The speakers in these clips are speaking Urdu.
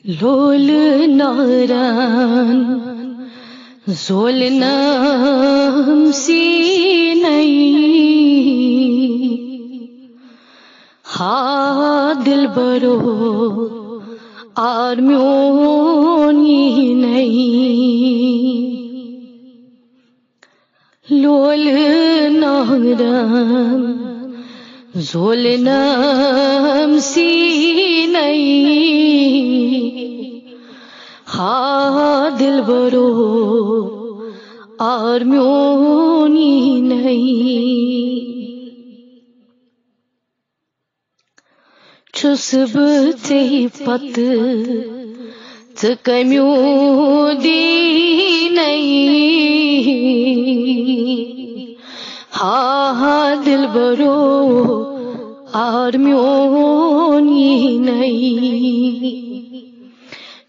لول ناران زول نام سینئی ہا دل برو آرمیون یہ نہیں لول ناران زول نام سینئی ہا دل برو آرمیونی نہیں چھس بتے پت کمیو دی نہیں ہا دل برو آرمیونی نہیں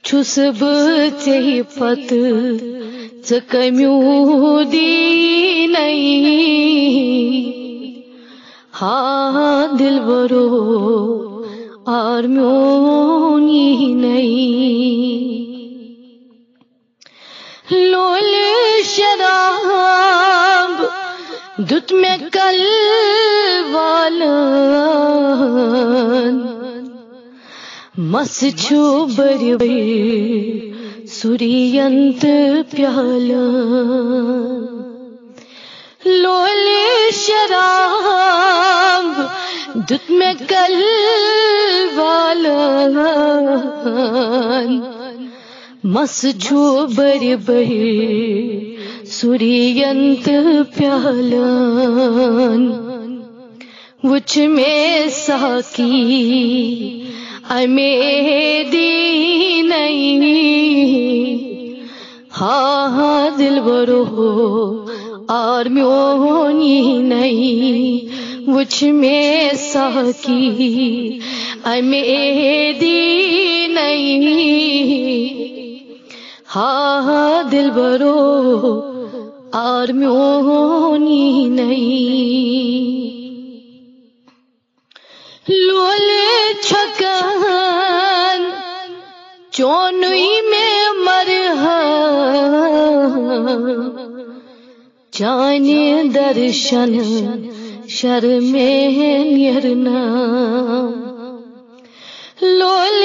چھس بتے پت کمیو دی نہیں ہا دل برو آرمیونی نہیں لول شراب دت میں کل والن مس چھو بری بری سورینت پیالن لول شراب دت میں کل والن مس چھو بری بری سورینت پیالن وچ میں ساکی ہمیں دی نہیں ہا دل برو آرمیونی نہیں وچ میں ساکی ہمیں دی نہیں ہا دل برو آرمیونی نہیں لول چھکن چونوئی میں مرہم جانے درشن شرمیں نیرنا لول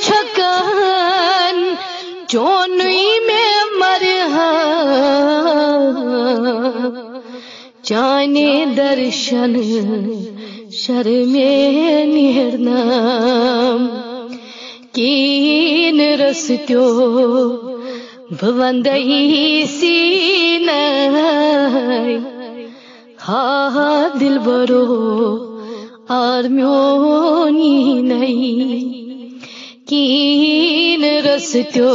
چھکن چونوئی میں مرہم جانے درشن شرمیں نیرنا کین رستو بوندئی سینئی ہا دل برو آرمیونی نہیں کین رستو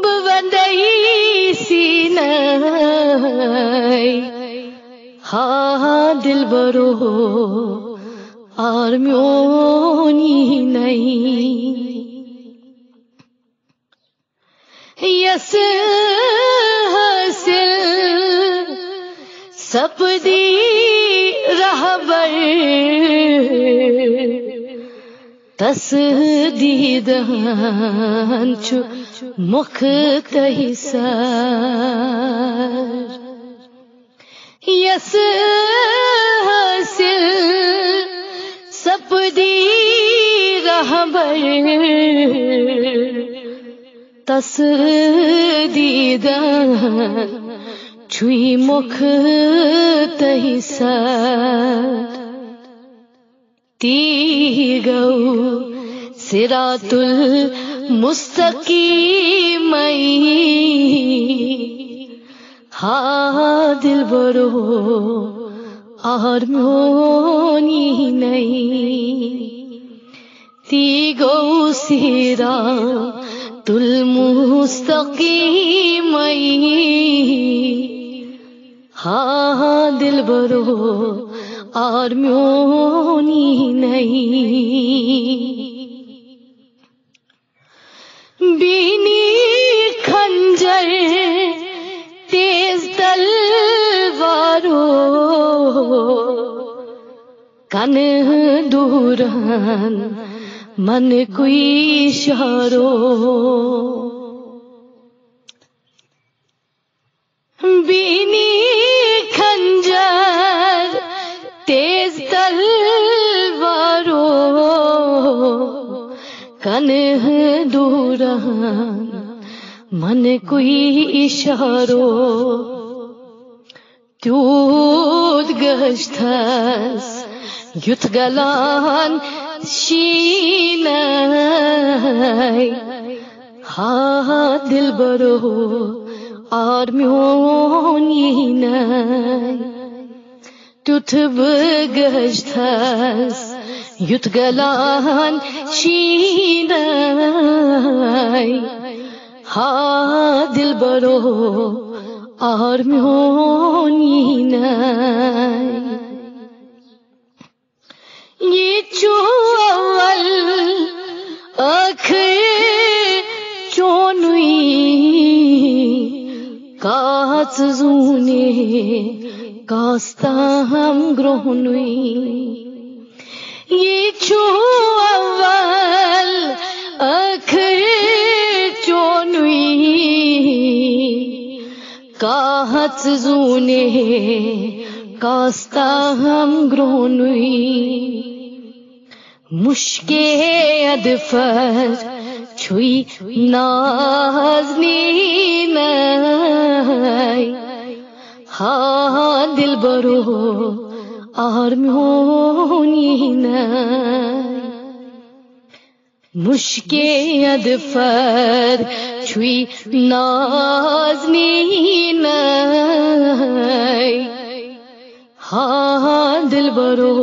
بوندئی سینئی ہا دل برو آرمیونی نہیں یس حاصل سپدی رہبر تصدیدان چھو مکھ تحسار یس حاصل سپدی رہبر تصدیدان چھوئی مکھ تحسار تیگو صراط المستقیم ہا دل برو آرمیونی نہیں تیگو صراط المستقیم ہا دل برو آرمیونی نہیں بینی خنجر تیز تلوارو کن دوران من کوئی اشارو بینی خنجر تیز تلوارو کنہ دوران من کوئی اشارو تیوت گشتس یت گلان شینائی ہا دل برو اور میون یینائی تیوت بگشتس یت گلان شینائی ہا دل برو اور میون یینائی یہ چول آخر چونوئی کاس زونے کاستا ہم گرہنوئی یہ چول آخر چونوئی کاس زونے کاستا ہم گرہنوئی مشکے ادفر چھوئی نازنین ہا دل برو اور میون یینائی مشکے ادفر چھوئی نازنین ہا دل برو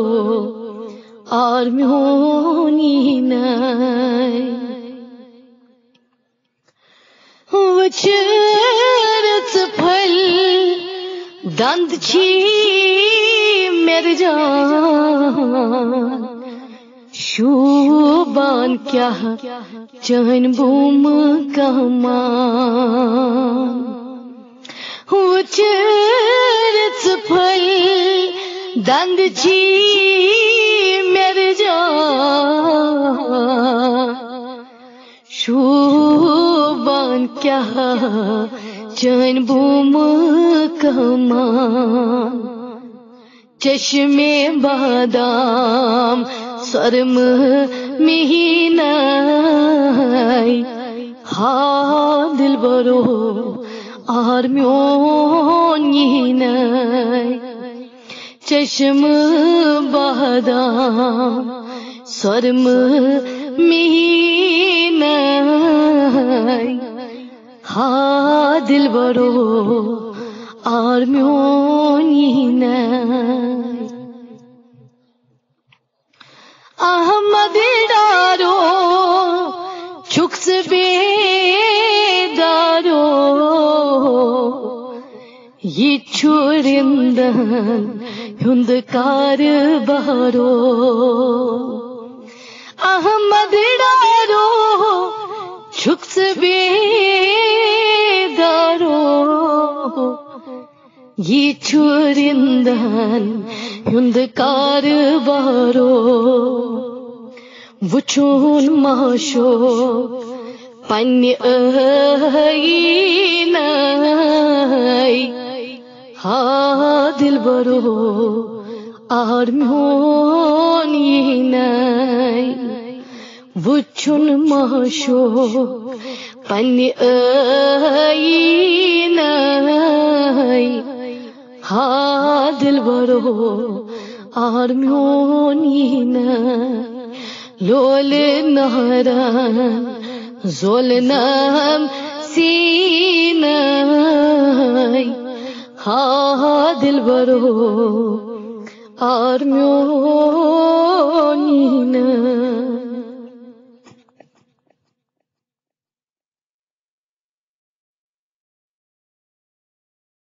اور میون یینائی وچرت پھل دند چھی میرے جان شوبان کیا چہن بوم کمان وچرت پھل دند چھی میرے جان شوبان کیا چہن بوم کمان چشمے بادام سرم مہینائی ہا دل برو اور میون یینائی چشم بادام سرم مہینائی ہا دل برو اور میون یینائی احمد ڈارو چکس بیدارو یہ چھوڑندن ہند کار بارو احمد ڈارو چکس بیدارو یہ چھوڑندن ہند کار بارو وچون ماشو پنہ اینائی ہا دل برو اور میون یینائی وچون ماشو پنہ اینائی ہا دل برو اور میون یینائی لول نہران زول نام سینائی ہا دل برو اور میون